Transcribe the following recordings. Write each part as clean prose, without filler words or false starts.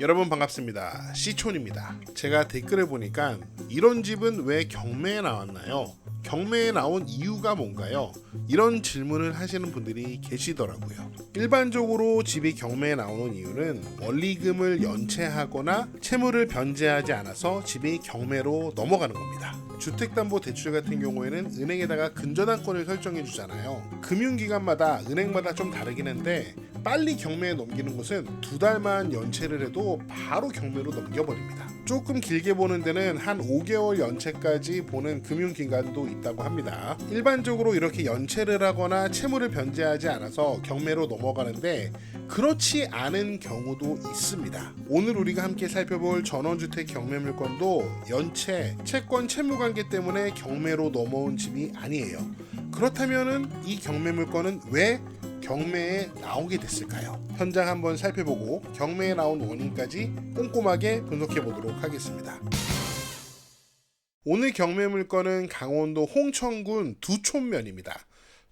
여러분 반갑습니다. 시촌입니다. 제가 댓글을 보니까 이런 집은 왜 경매에 나왔나요? 경매에 나온 이유가 뭔가요? 이런 질문을 하시는 분들이 계시더라고요. 일반적으로 집이 경매에 나오는 이유는 원리금을 연체하거나 채무를 변제하지 않아서 집이 경매로 넘어가는 겁니다. 주택담보대출 같은 경우에는 은행에다가 근저당권을 설정해 주잖아요. 금융기관마다 은행마다 좀 다르긴 한데 빨리 경매에 넘기는 곳은 2달만 연체를 해도 바로 경매로 넘겨버립니다. 조금 길게 보는 데는 한 5개월 연체까지 보는 금융기관도 있다고 합니다. 일반적으로 이렇게 연체를 하거나 채무를 변제하지 않아서 경매로 넘어가는데 그렇지 않은 경우도 있습니다. 오늘 우리가 함께 살펴볼 전원주택 경매물건도 연체, 채권 채무관계 때문에 경매로 넘어온 집이 아니에요. 그렇다면 이 경매물건은 왜 경매에 나오게 됐을까요? 현장 한번 살펴보고 경매에 나온 원인까지 꼼꼼하게 분석해 보도록 하겠습니다. 오늘 경매 물건은 강원도 홍천군 두촌면입니다.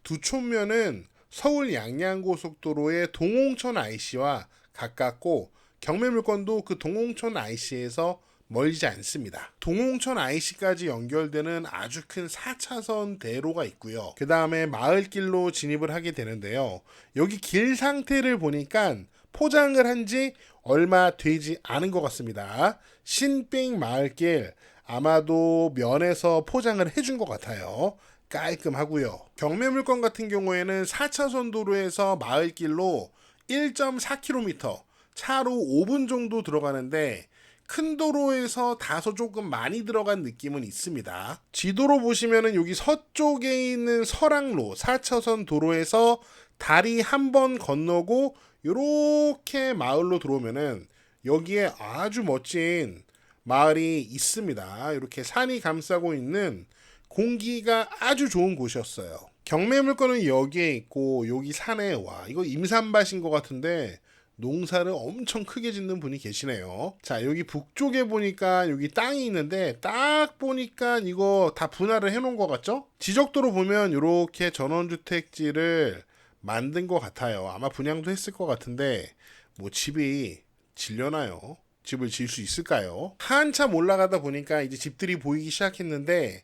두촌면은 서울 양양고속도로의 동홍천 IC와 가깝고 경매 물건도 그 동홍천 IC에서 멀지 않습니다. 동홍천 IC까지 연결되는 아주 큰 4차선 대로가 있고요. 그 다음에 마을길로 진입을 하게 되는데요. 여기 길 상태를 보니까 포장을 한 지 얼마 되지 않은 것 같습니다. 신빙 마을길, 아마도 면에서 포장을 해준 것 같아요. 깔끔하고요. 경매 물건 같은 경우에는 4차선 도로에서 마을길로 1.4km, 차로 5분 정도 들어가는데 큰 도로에서 다소 조금 많이 들어간 느낌은 있습니다. 지도로 보시면은 여기 서쪽에 있는 설악로 4차선 도로에서 다리 한 번 건너고 이렇게 마을로 들어오면은 여기에 아주 멋진 마을이 있습니다. 이렇게 산이 감싸고 있는 공기가 아주 좋은 곳이었어요. 경매 물건은 여기에 있고 여기 산에 와 이거 임산밭인 것 같은데 농사를 엄청 크게 짓는 분이 계시네요. 자, 여기 북쪽에 보니까 여기 땅이 있는데 딱 보니까 이거 다 분할을 해놓은 것 같죠? 지적도로 보면 이렇게 전원주택지를 만든 것 같아요. 아마 분양도 했을 것 같은데 뭐 집이 질려나요? 집을 지을 수 있을까요? 한참 올라가다 보니까 이제 집들이 보이기 시작했는데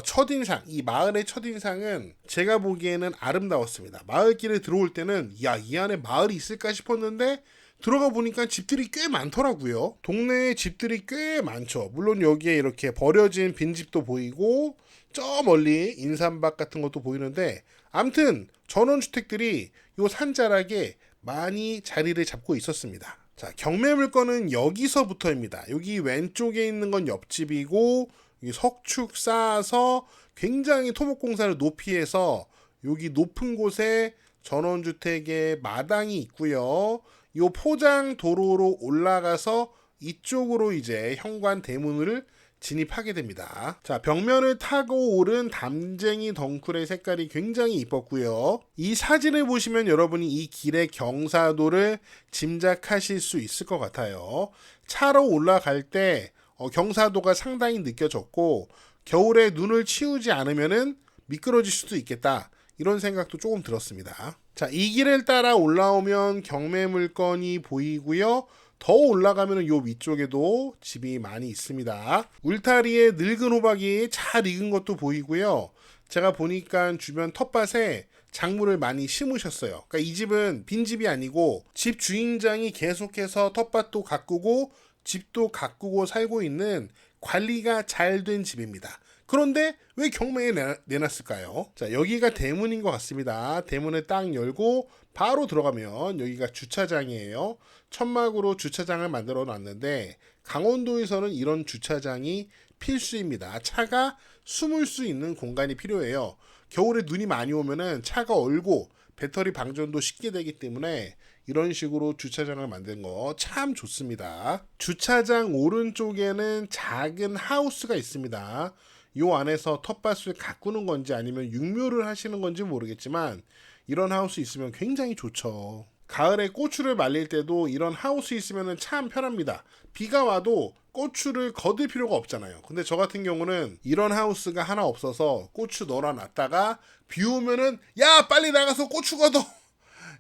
첫인상, 이 마을의 첫인상은 제가 보기에는 아름다웠습니다. 마을길에 들어올 때는 이 안에 마을이 있을까 싶었는데 들어가 보니까 집들이 꽤 많더라고요. 동네에 집들이 꽤 많죠. 물론 여기에 이렇게 버려진 빈집도 보이고 저 멀리 인삼밭 같은 것도 보이는데 암튼 전원주택들이 요 산자락에 많이 자리를 잡고 있었습니다. 자, 경매 물건은 여기서부터입니다. 여기 왼쪽에 있는 건 옆집이고 석축 쌓아서 굉장히 토목공사를 높이 해서 여기 높은 곳에 전원주택의 마당이 있고요. 이 포장 도로로 올라가서 이쪽으로 이제 현관 대문을 진입하게 됩니다. 자, 벽면을 타고 오른 담쟁이 덩쿨의 색깔이 굉장히 이뻤고요. 이 사진을 보시면 여러분이 이 길의 경사도를 짐작하실 수 있을 것 같아요. 차로 올라갈 때 경사도가 상당히 느껴졌고 겨울에 눈을 치우지 않으면은 미끄러질 수도 있겠다 이런 생각도 조금 들었습니다. 자, 이 길을 따라 올라오면 경매 물건이 보이고요. 더 올라가면 요 위쪽에도 집이 많이 있습니다. 울타리에 늙은 호박이 잘 익은 것도 보이고요. 제가 보니까 주변 텃밭에 작물을 많이 심으셨어요. 그러니까 이 집은 빈집이 아니고 집 주인장이 계속해서 텃밭도 가꾸고 집도 가꾸고 살고 있는 관리가 잘 된 집입니다. 그런데 왜 경매에 내놨을까요? 자, 여기가 대문인 것 같습니다. 대문을 딱 열고 바로 들어가면 여기가 주차장이에요. 천막으로 주차장을 만들어 놨는데 강원도에서는 이런 주차장이 필수입니다. 차가 숨을 수 있는 공간이 필요해요. 겨울에 눈이 많이 오면은 차가 얼고 배터리 방전도 쉽게 되기 때문에 이런 식으로 주차장을 만든 거 참 좋습니다. 주차장 오른쪽에는 작은 하우스가 있습니다. 요 안에서 텃밭을 가꾸는 건지 아니면 육묘를 하시는 건지 모르겠지만 이런 하우스 있으면 굉장히 좋죠. 가을에 고추를 말릴 때도 이런 하우스 있으면 참 편합니다. 비가 와도 고추를 거둘 필요가 없잖아요. 근데 저 같은 경우는 이런 하우스가 하나 없어서 고추 널어놨다가 비 오면은 야 빨리 나가서 고추 걷어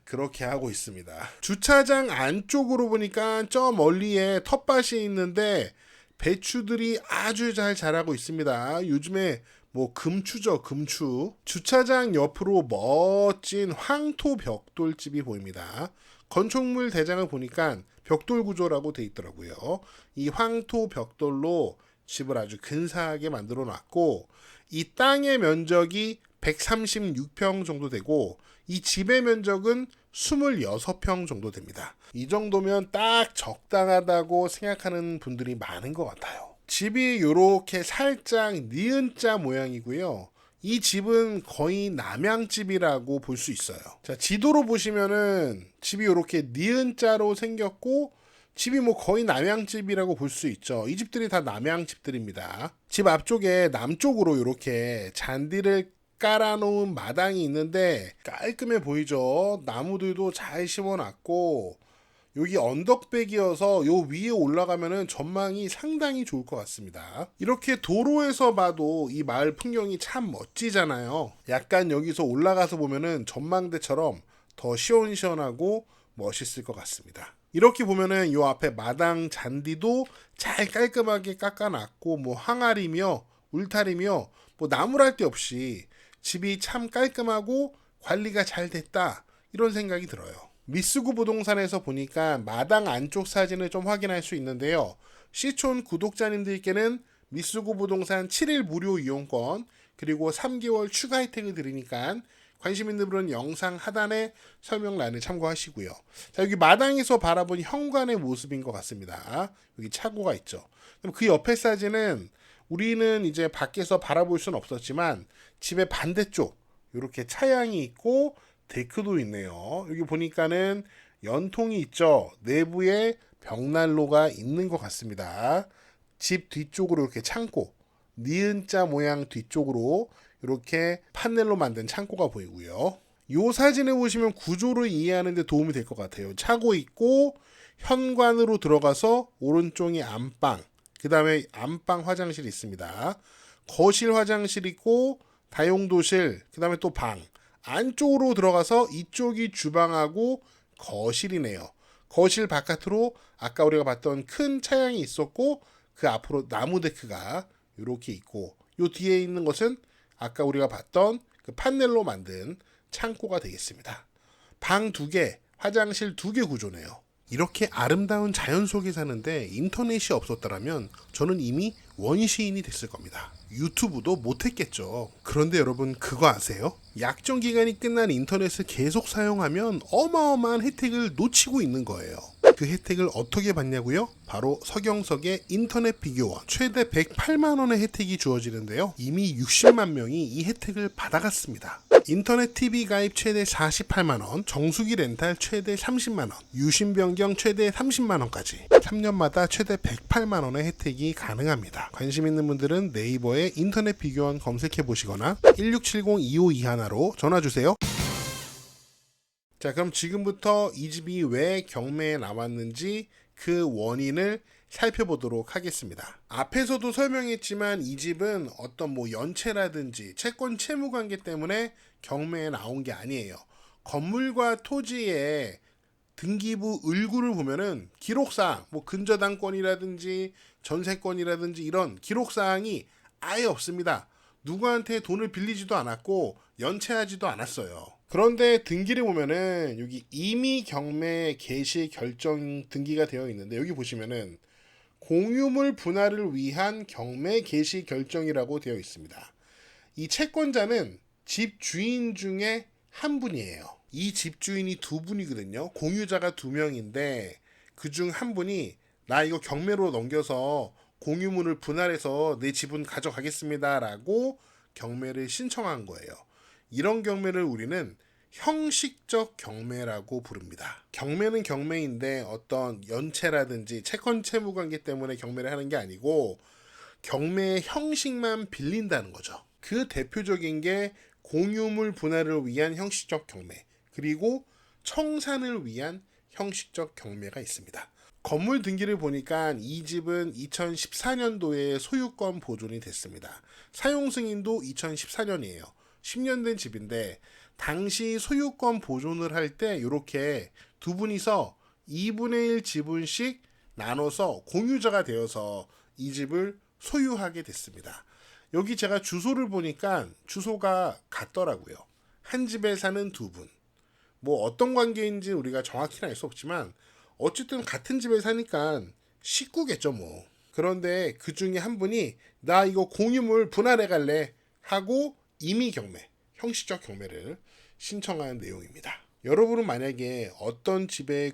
그렇게 하고 있습니다. 주차장 안쪽으로 보니까 저 멀리에 텃밭이 있는데 배추들이 아주 잘 자라고 있습니다. 요즘에 뭐 금추죠, 금추. 주차장 옆으로 멋진 황토 벽돌집이 보입니다. 건축물 대장을 보니까 벽돌 구조라고 돼 있더라고요. 이 황토 벽돌로 집을 아주 근사하게 만들어 놨고, 이 땅의 면적이 136평 정도 되고, 이 집의 면적은 26평 정도 됩니다. 이 정도면 딱 적당하다고 생각하는 분들이 많은 것 같아요. 집이 이렇게 살짝 니은자 모양이고요. 이 집은 거의 남양집이라고 볼 수 있어요. 자, 지도로 보시면은 집이 이렇게 니은자로 생겼고, 집이 뭐 거의 남양집이라고 볼 수 있죠. 이 집들이 다 남양집들입니다. 집 앞쪽에 남쪽으로 이렇게 잔디를 깔아놓은 마당이 있는데 깔끔해 보이죠. 나무들도 잘 심어놨고, 여기 언덕백이어서 요 위에 올라가면은 전망이 상당히 좋을 것 같습니다. 이렇게 도로에서 봐도 이 마을 풍경이 참 멋지잖아요. 약간 여기서 올라가서 보면은 전망대처럼 더 시원시원하고 멋있을 것 같습니다. 이렇게 보면은 요 앞에 마당 잔디도 잘 깔끔하게 깎아놨고, 뭐 항아리며 울타리며 뭐 나무랄 데 없이 집이 참 깔끔하고 관리가 잘 됐다, 이런 생각이 들어요. 미쓰구 부동산에서 보니까 마당 안쪽 사진을 좀 확인할 수 있는데요. 시촌 구독자님들께는 미쓰구 부동산 7일 무료 이용권 그리고 3개월 추가 혜택을 드리니까 관심 있는 분은 영상 하단에 설명란을 참고하시고요. 자, 여기 마당에서 바라본 현관의 모습인 것 같습니다. 여기 차고가 있죠. 그럼 그 옆에 사진은 우리는 이제 밖에서 바라볼 수는 없었지만 집의 반대쪽 이렇게 차양이 있고 데크도 있네요. 여기 보니까는 연통이 있죠. 내부에 벽난로가 있는 것 같습니다. 집 뒤쪽으로 이렇게 창고, 니은자 모양 뒤쪽으로 이렇게 판넬로 만든 창고가 보이고요. 이 사진에 보시면 구조를 이해하는 데 도움이 될 것 같아요. 차고 있고 현관으로 들어가서 오른쪽이 안방, 그 다음에 안방 화장실이 있습니다. 거실 화장실 있고 다용도실, 그 다음에 또 방. 안쪽으로 들어가서 이쪽이 주방하고 거실이네요. 거실 바깥으로 아까 우리가 봤던 큰 차양이 있었고, 그 앞으로 나무 데크가 이렇게 있고, 요 뒤에 있는 것은 아까 우리가 봤던 그 판넬로 만든 창고가 되겠습니다. 방 2개, 화장실 2개 구조네요. 이렇게 아름다운 자연 속에 사는데 인터넷이 없었더라면 저는 이미 원시인이 됐을 겁니다. 유튜브도 못했겠죠. 그런데 여러분 그거 아세요? 약정 기간이 끝난 인터넷을 계속 사용하면 어마어마한 혜택을 놓치고 있는 거예요. 그 혜택을 어떻게 받냐고요? 바로 서경석의 인터넷 비교원 최대 108만 원의 혜택이 주어지는데요. 이미 60만 명이 이 혜택을 받아갔습니다. 인터넷 TV 가입 최대 48만 원, 정수기 렌탈 최대 30만 원, 유심 변경 최대 30만 원까지 3년마다 최대 108만 원의 혜택이 가능합니다. 관심 있는 분들은 네이버에 인터넷 비교원 검색해 보시거나 1670-2521로 전화 주세요. 자, 그럼 지금부터 이 집이 왜 경매에 나왔는지 그 원인을 살펴보도록 하겠습니다. 앞에서도 설명했지만 이 집은 어떤 뭐 연체라든지 채권 채무 관계 때문에 경매에 나온 게 아니에요. 건물과 토지의 등기부 을구를 보면은 기록사항, 뭐 근저당권이라든지 전세권이라든지 이런 기록사항이 아예 없습니다. 누구한테 돈을 빌리지도 않았고 연체하지도 않았어요. 그런데 등기를 보면은 여기 이미 경매 개시 결정 등기가 되어 있는데, 여기 보시면은 공유물 분할을 위한 경매 개시 결정이라고 되어 있습니다. 이 채권자는 집주인 중에 한 분이에요. 이 집주인이 2분이거든요. 공유자가 2명인데 그중 한 분이 나 이거 경매로 넘겨서 공유물을 분할해서 내 지분 가져가겠습니다 라고 경매를 신청한 거예요. 이런 경매를 우리는 형식적 경매라고 부릅니다. 경매는 경매인데 어떤 연체라든지 채권 채무 관계 때문에 경매를 하는 게 아니고 경매의 형식만 빌린다는 거죠. 그 대표적인 게 공유물 분할을 위한 형식적 경매, 그리고 청산을 위한 형식적 경매가 있습니다. 건물 등기를 보니까 이 집은 2014년도에 소유권 보존이 됐습니다. 사용 승인도 2014년이에요. 10년 된 집인데 당시 소유권 보존을 할 때 이렇게 두 분이서 2분의 1 지분씩 나눠서 공유자가 되어서 이 집을 소유하게 됐습니다. 여기 제가 주소를 보니까 주소가 같더라고요. 한 집에 사는 두 분. 뭐 어떤 관계인지 우리가 정확히는 알 수 없지만 어쨌든 같은 집에 사니까 식구겠죠 뭐. 그런데 그 중에 한 분이 나 이거 공유물 분할해 갈래 하고 임의 경매, 형식적 경매를 신청한 내용입니다. 여러분은 만약에 어떤 집의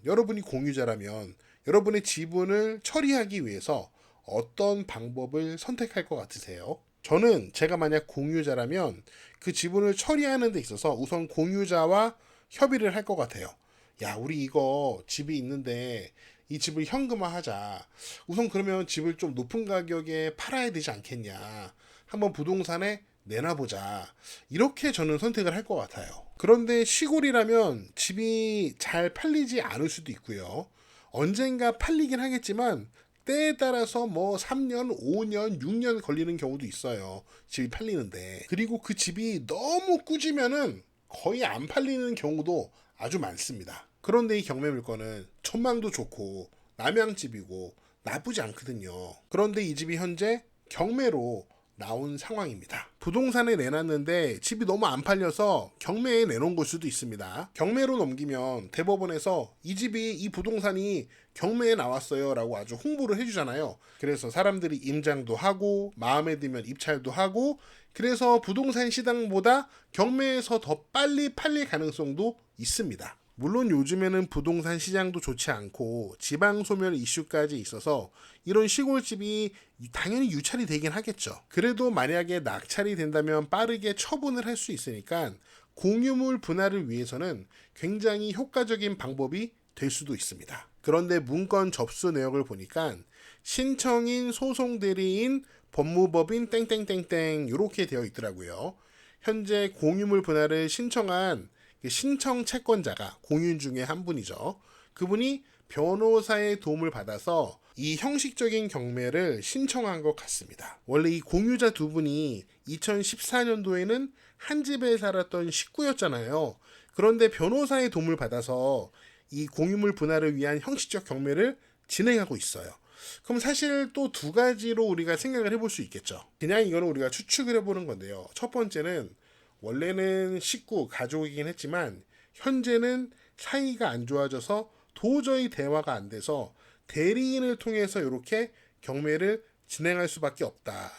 여러분이 공유자라면 여러분의 지분을 처리하기 위해서 어떤 방법을 선택할 것 같으세요? 저는 제가 만약 공유자라면 그 지분을 처리하는 데 있어서 우선 공유자와 협의를 할 것 같아요. 야, 우리 이거 집이 있는데 이 집을 현금화하자. 우선 그러면 집을 좀 높은 가격에 팔아야 되지 않겠냐. 한번 부동산에 내놔보자. 이렇게 저는 선택을 할 것 같아요. 그런데 시골이라면 집이 잘 팔리지 않을 수도 있고요. 언젠가 팔리긴 하겠지만 때에 따라서 뭐 3년, 5년, 6년 걸리는 경우도 있어요. 집이 팔리는데. 그리고 그 집이 너무 꾸지면은 거의 안 팔리는 경우도 아주 많습니다. 그런데 이 경매 물건은 전망도 좋고 남양집이고 나쁘지 않거든요. 그런데 이 집이 현재 경매로 나온 상황입니다. 부동산에 내놨는데 집이 너무 안 팔려서 경매에 내놓은 걸 수도 있습니다. 경매로 넘기면 대법원에서 이 부동산이 경매에 나왔어요 라고 아주 홍보를 해주잖아요. 그래서 사람들이 임장도 하고 마음에 들면 입찰도 하고 그래서 부동산 시장보다 경매에서 더 빨리 팔릴 가능성도 있습니다. 물론 요즘에는 부동산 시장도 좋지 않고 지방소멸 이슈까지 있어서 이런 시골집이 당연히 유찰이 되긴 하겠죠. 그래도 만약에 낙찰이 된다면 빠르게 처분을 할 수 있으니까 공유물 분할을 위해서는 굉장히 효과적인 방법이 될 수도 있습니다. 그런데 문건 접수 내역을 보니까 신청인, 소송대리인, 법무법인 땡땡땡땡 이렇게 되어 있더라고요. 현재 공유물 분할을 신청한 신청 채권자가 공유인 중에 한 분이죠. 그분이 변호사의 도움을 받아서 이 형식적인 경매를 신청한 것 같습니다. 원래 이 공유자 두 분이 2014년도에는 한 집에 살았던 식구였잖아요. 그런데 변호사의 도움을 받아서 이 공유물 분할을 위한 형식적 경매를 진행하고 있어요. 그럼 사실 또 두 가지로 우리가 생각을 해볼 수 있겠죠. 그냥 이거는 우리가 추측을 해보는 건데요. 첫 번째는 원래는 식구, 가족이긴 했지만 현재는 사이가 안 좋아져서 도저히 대화가 안 돼서 대리인을 통해서 이렇게 경매를 진행할 수밖에 없다.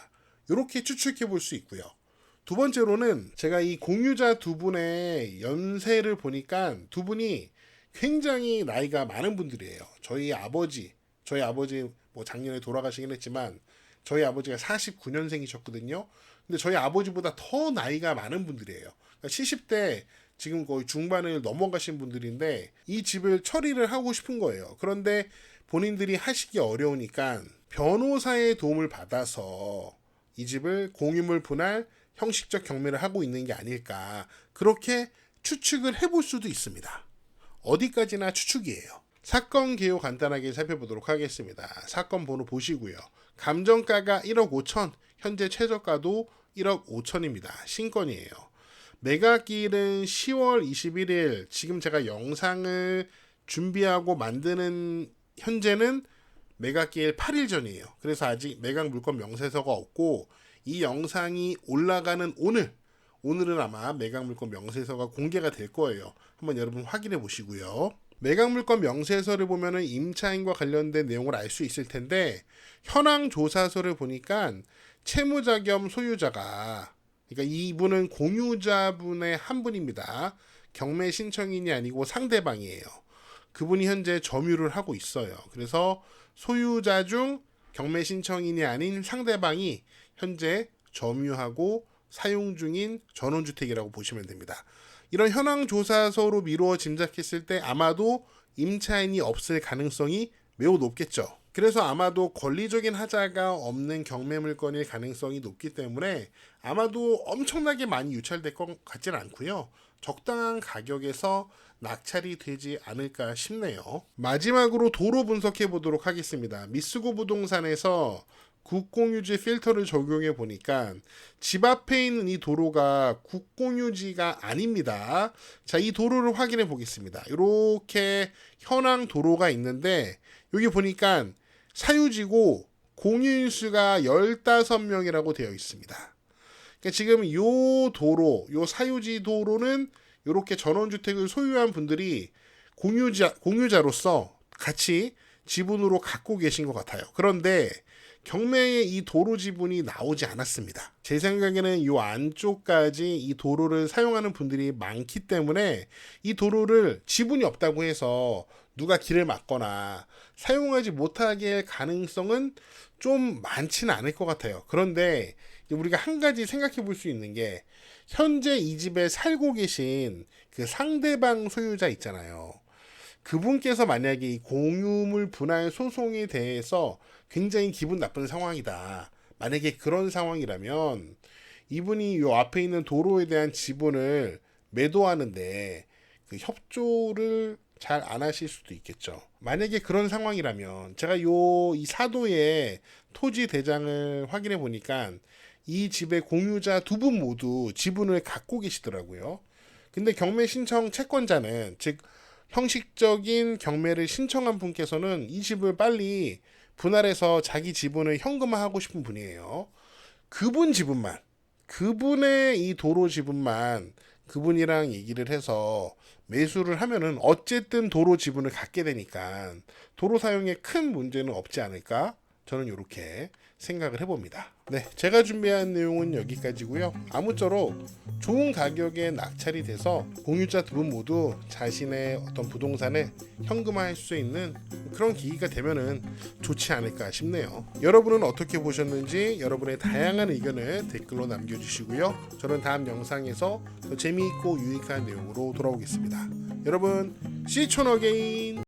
이렇게 추측해 볼 수 있고요. 두 번째로는 제가 이 공유자 두 분의 연세를 보니까 두 분이 굉장히 나이가 많은 분들이에요. 저희 아버지 뭐 작년에 돌아가시긴 했지만 저희 아버지가 49년생이셨거든요. 근데 저희 아버지보다 더 나이가 많은 분들이에요. 그러니까 70대 지금 거의 중반을 넘어가신 분들인데 이 집을 처리를 하고 싶은 거예요. 그런데 본인들이 하시기 어려우니까 변호사의 도움을 받아서 이 집을 공유물 분할 형식적 경매를 하고 있는 게 아닐까 그렇게 추측을 해볼 수도 있습니다. 어디까지나 추측이에요. 사건 개요 간단하게 살펴보도록 하겠습니다. 사건 번호 보시고요. 감정가가 1억 5천, 현재 최저가도 1억 5천입니다. 신건이에요. 매각일은 10월 21일, 지금 제가 영상을 준비하고 만드는 현재는 매각일 8일 전이에요. 그래서 아직 매각 물건 명세서가 없고 이 영상이 올라가는 오늘은 아마 매각 물건 명세서가 공개가 될 거예요. 한번 여러분 확인해 보시고요. 매각 물건 명세서를 보면은 임차인과 관련된 내용을 알 수 있을 텐데 현황 조사서를 보니까 채무자 겸 소유자가 그러니까 이분은 공유자분의 한 분입니다. 경매 신청인이 아니고 상대방이에요. 그분이 현재 점유를 하고 있어요. 그래서 소유자 중 경매 신청인이 아닌 상대방이 현재 점유하고 사용 중인 전원주택이라고 보시면 됩니다. 이런 현황 조사서로 미루어 짐작했을 때 아마도 임차인이 없을 가능성이 매우 높겠죠. 그래서 아마도 권리적인 하자가 없는 경매 물건일 가능성이 높기 때문에 아마도 엄청나게 많이 유찰될 것 같지는 않고요. 적당한 가격에서 낙찰이 되지 않을까 싶네요. 마지막으로 도로 분석해 보도록 하겠습니다. 미쓰고 부동산에서 국공유지 필터를 적용해 보니까 집 앞에 있는 이 도로가 국공유지가 아닙니다. 자, 이 도로를 확인해 보겠습니다. 이렇게 현황 도로가 있는데 여기 보니까 사유지고 공유인수가 15명이라고 되어 있습니다. 그러니까 지금 요 도로, 요 사유지 도로는 이렇게 전원주택을 소유한 분들이 공유자로서 같이 지분으로 갖고 계신 것 같아요. 그런데 경매에 이 도로 지분이 나오지 않았습니다. 제 생각에는 이 안쪽까지 이 도로를 사용하는 분들이 많기 때문에 이 도로를 지분이 없다고 해서 누가 길을 막거나 사용하지 못하게 할 가능성은 좀 많지는 않을 것 같아요. 그런데 우리가 한 가지 생각해 볼 수 있는 게 현재 이 집에 살고 계신 그 상대방 소유자 있잖아요. 그분께서 만약에 이 공유물 분할 소송에 대해서 굉장히 기분 나쁜 상황이다. 만약에 그런 상황이라면 이분이 요 앞에 있는 도로에 대한 지분을 매도하는데 그 협조를 잘 안 하실 수도 있겠죠. 만약에 그런 상황이라면 제가 이 사도의 토지 대장을 확인해 보니까 이 집의 공유자 두 분 모두 지분을 갖고 계시더라고요. 근데 경매 신청 채권자는 즉 형식적인 경매를 신청한 분께서는 이 집을 빨리 분할해서 자기 지분을 현금화하고 싶은 분이에요. 그분 지분만, 그분의 이 도로 지분만 그분이랑 얘기를 해서 매수를 하면은 어쨌든 도로 지분을 갖게 되니까 도로 사용에 큰 문제는 없지 않을까? 저는 이렇게 생각을 해봅니다. 네, 제가 준비한 내용은 여기까지고요. 아무쪼록 좋은 가격에 낙찰이 돼서 공유자 두 분 모두 자신의 어떤 부동산을 현금화할 수 있는 그런 기기가 되면은 좋지 않을까 싶네요. 여러분은 어떻게 보셨는지 여러분의 다양한 의견을 댓글로 남겨주시고요. 저는 다음 영상에서 더 재미있고 유익한 내용으로 돌아오겠습니다. 여러분, See you again.